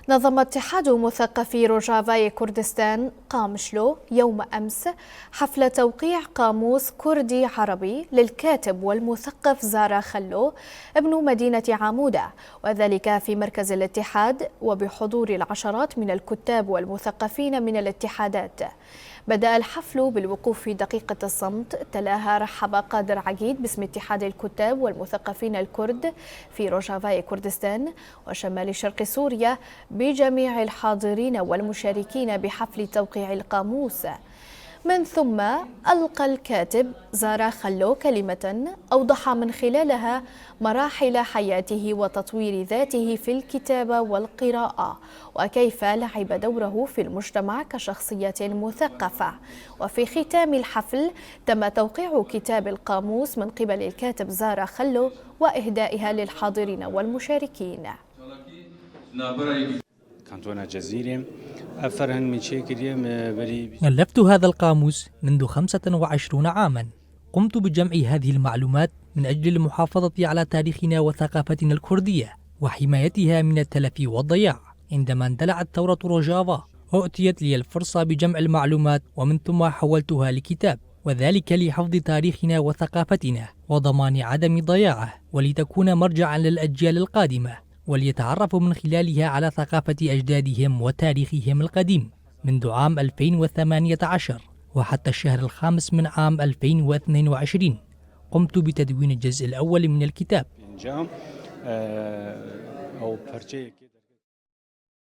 نظم اتحاد مثقفي روجافاي كردستان قامشلو يوم أمس حفل توقيع قاموس كردي عربي للكاتب والمثقف زارا خلو ابن مدينة عمودة، وذلك في مركز الاتحاد وبحضور العشرات من الكتاب والمثقفين من الاتحادات. بدأ الحفل بالوقوف في دقيقة الصمت، تلاها رحب قادر عقيد باسم اتحاد الكتاب والمثقفين الكرد في روجافاي كردستان وشمال شرق سوريا بجميع الحاضرين والمشاركين بحفل توقيع القاموس. من ثم ألقى الكاتب زارا خلو كلمة أوضح من خلالها مراحل حياته وتطوير ذاته في الكتابة والقراءة، وكيف لعب دوره في المجتمع كشخصية مثقفة. وفي ختام الحفل تم توقيع كتاب القاموس من قبل الكاتب زارا خلو وإهدائها للحاضرين والمشاركين. ألفت هذا القاموس منذ 25 عاما. قمت بجمع هذه المعلومات من أجل المحافظة على تاريخنا وثقافتنا الكردية وحمايتها من التلف والضياع. عندما اندلعت ثورة روجافا أعطيت لي الفرصة بجمع المعلومات ومن ثم حولتها لكتاب، وذلك لحفظ تاريخنا وثقافتنا وضمان عدم ضياعه، ولتكون مرجعا للأجيال القادمة وليتعرفوا من خلالها على ثقافة أجدادهم وتاريخهم القديم منذ عام 2018 وحتى الشهر الخامس من عام 2022. قمت بتدوين الجزء الأول من الكتاب.